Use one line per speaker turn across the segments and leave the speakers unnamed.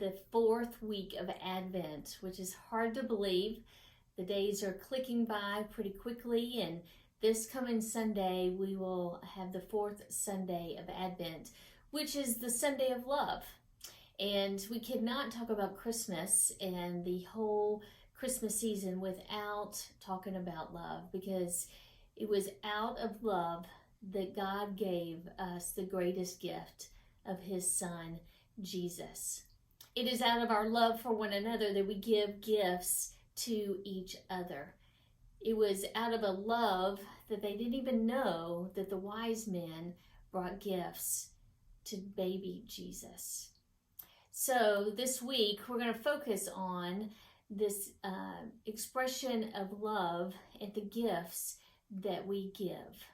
the fourth week of Advent, which is hard to believe. The days are clicking by pretty quickly, and this coming Sunday, we will have the fourth Sunday of Advent, which is the Sunday of love. And we cannot talk about Christmas and the whole Christmas season without talking about love, because it was out of love that God gave us the greatest gift of His Son, Jesus. It is out of our love for one another that we give gifts to each other. It was out of a love that they didn't even know that the wise men brought gifts to baby Jesus. So this week we're going to focus on this expression of love and the gifts that we give.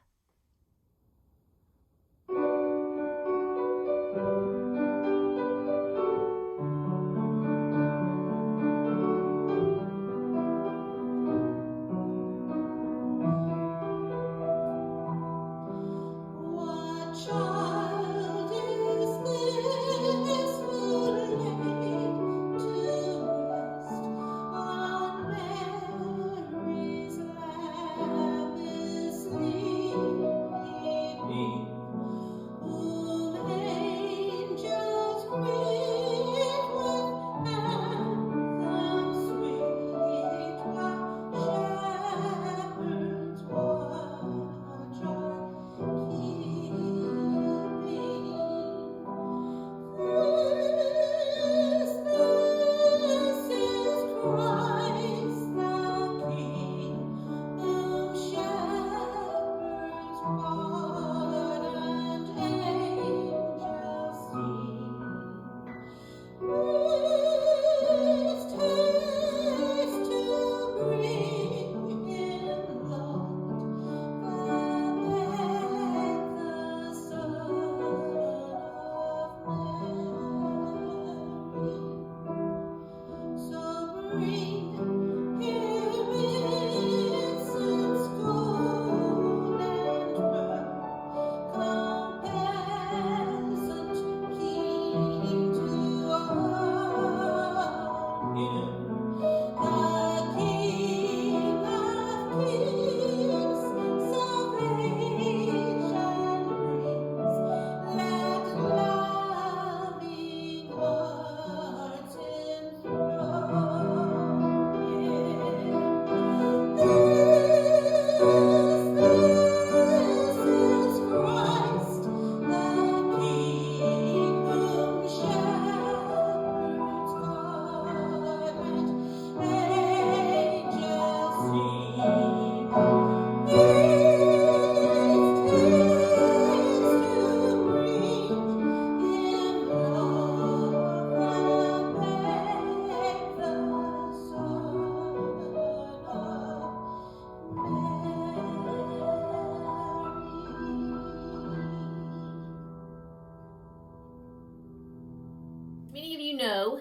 Many of you know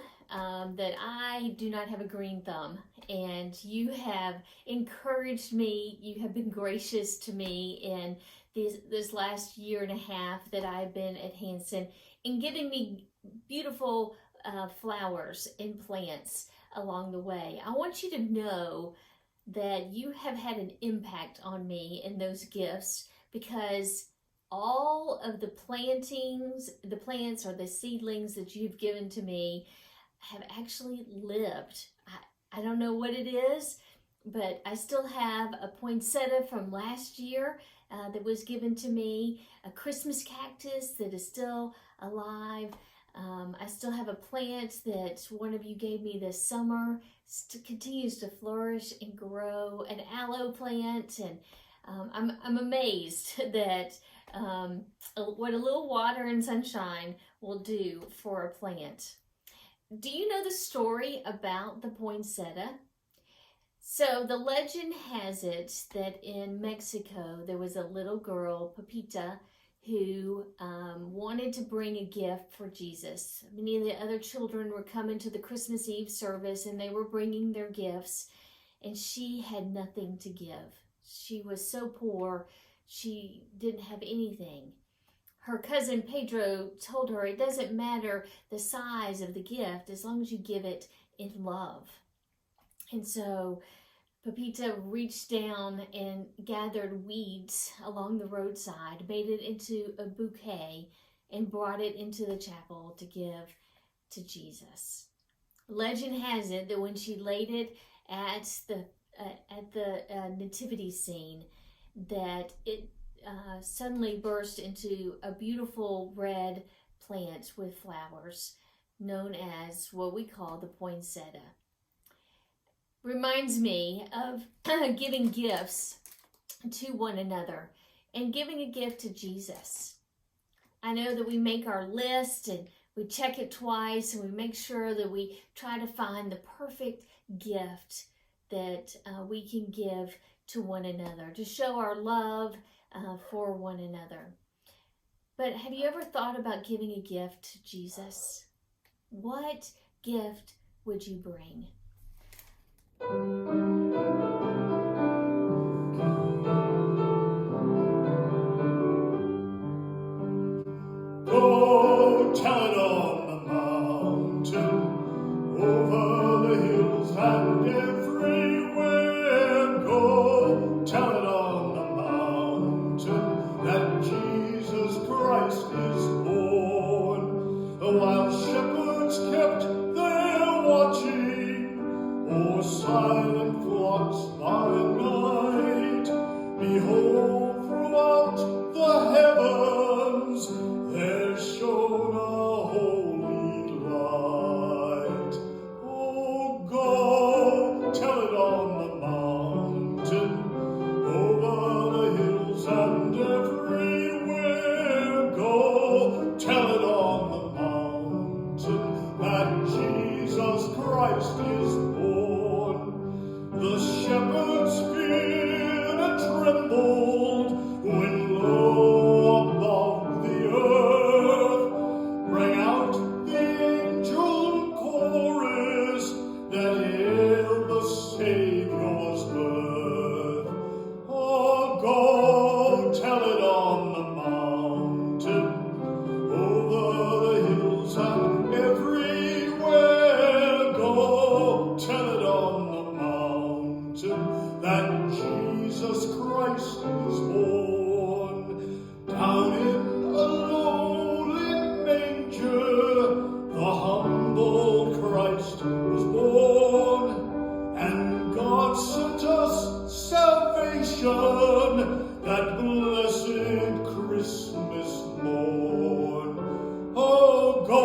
that I do not have a green thumb, and you have encouraged me, you have been gracious to me in this last year and a half that I've been at Hanson, in giving me beautiful flowers and plants along the way. I want you to know that you have had an impact on me in those gifts, because all of the plants or the seedlings that you've given to me have actually lived. I don't know what it is, but I still have a poinsettia from last year that was given to me, a Christmas cactus that is still alive. I still have a plant that one of you gave me this summer, continues to flourish and grow, an aloe plant, and I'm amazed that what a little water and sunshine will do for a plant. Do you know the story about the poinsettia? So the legend has it that in Mexico there was a little girl, Pepita, who wanted to bring a gift for Jesus. Many of the other children were coming to the Christmas Eve service and they were bringing their gifts, and she had nothing to give. She was so poor, she didn't have anything. her cousin Pedro told her it doesn't matter the size of the gift as long as you give it in love. And so Pepita reached down and gathered weeds along the roadside, made it into a bouquet, and brought it into the chapel to give to Jesus. Legend has it that when she laid it at the nativity scene, that it suddenly burst into a beautiful red plant with flowers, known as what we call the poinsettia. Reminds me of giving gifts to one another and giving a gift to Jesus. I know that we make our list and we check it twice and we make sure that we try to find the perfect gift that we can give to one another to show our love for one another. But have you ever thought about giving a gift to Jesus? What gift would you bring?
Go tell it on the mountain, over the hills and everywhere. Go tell it on the mountain that Jesus Christ is born. While shepherds kept their watching, o'er silent flocks by night, behold, throughout the heavens there shone a holy light. Oh, go tell it on the mountain, over the hills and everywhere. Go tell it on the mountain that Jesus Christ is born. The shepherds feared and trembled when lo above the earth rang out the angel chorus that hailed the Savior's birth. Oh, go tell it on the mountain, over the hills and everywhere. Go tell it on the mountain that Jesus Christ is born. Down in a lowly manger the humble Christ was born, and God sent us salvation that blessed Christmas morn. Oh, go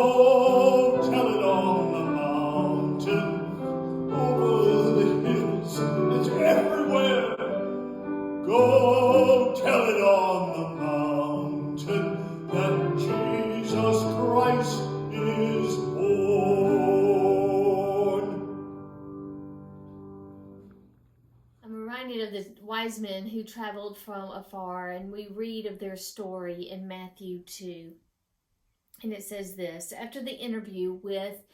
tell it on the mountain, over the hills, it's everywhere. Go tell it on the mountain that Jesus Christ is born.
I'm reminded of the wise men who traveled from afar, and we read of their story in Matthew 2. And it says this: after the interview with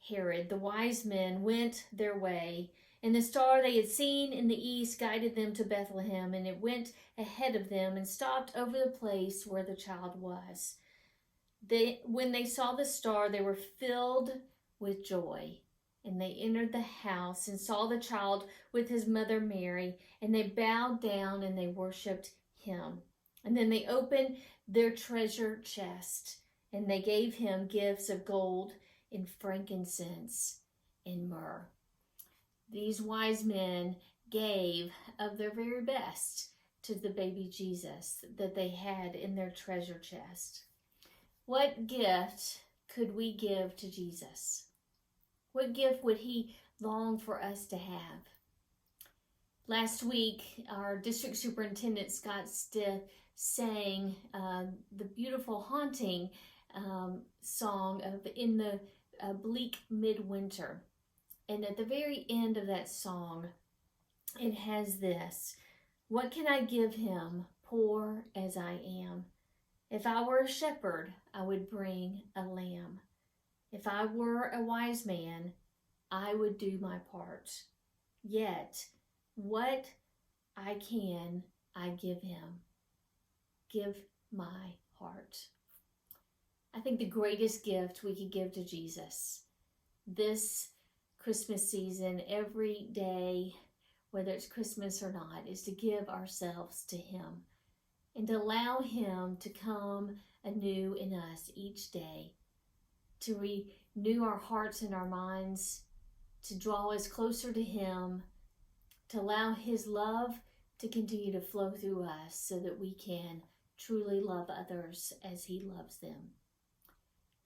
Herod, the wise men went their way, and the star they had seen in the east guided them to Bethlehem, and it went ahead of them and stopped over the place where the child was. When they saw the star, they were filled with joy. And they entered the house and saw the child with his mother Mary, and they bowed down and they worshiped him. And then they opened their treasure chest, and they gave him gifts of gold and frankincense and myrrh. These wise men gave of their very best to the baby Jesus that they had in their treasure chest. What gift could we give to Jesus? What gift would he long for us to have? Last week, our district superintendent, Scott Stith, sang the beautiful, haunting song of In the Bleak Midwinter. And at the very end of that song, it has this: what can I give him, poor as I am? If I were a shepherd, I would bring a lamb. If I were a wise man, I would do my part. Yet, what I can, I give him. Give my heart. I think the greatest gift we could give to Jesus this Christmas season, every day, whether it's Christmas or not, is to give ourselves to Him and to allow Him to come anew in us each day, to renew our hearts and our minds, to draw us closer to Him, to allow His love to continue to flow through us so that we can truly love others as He loves them.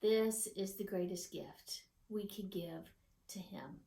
This is the greatest gift we can give to Him.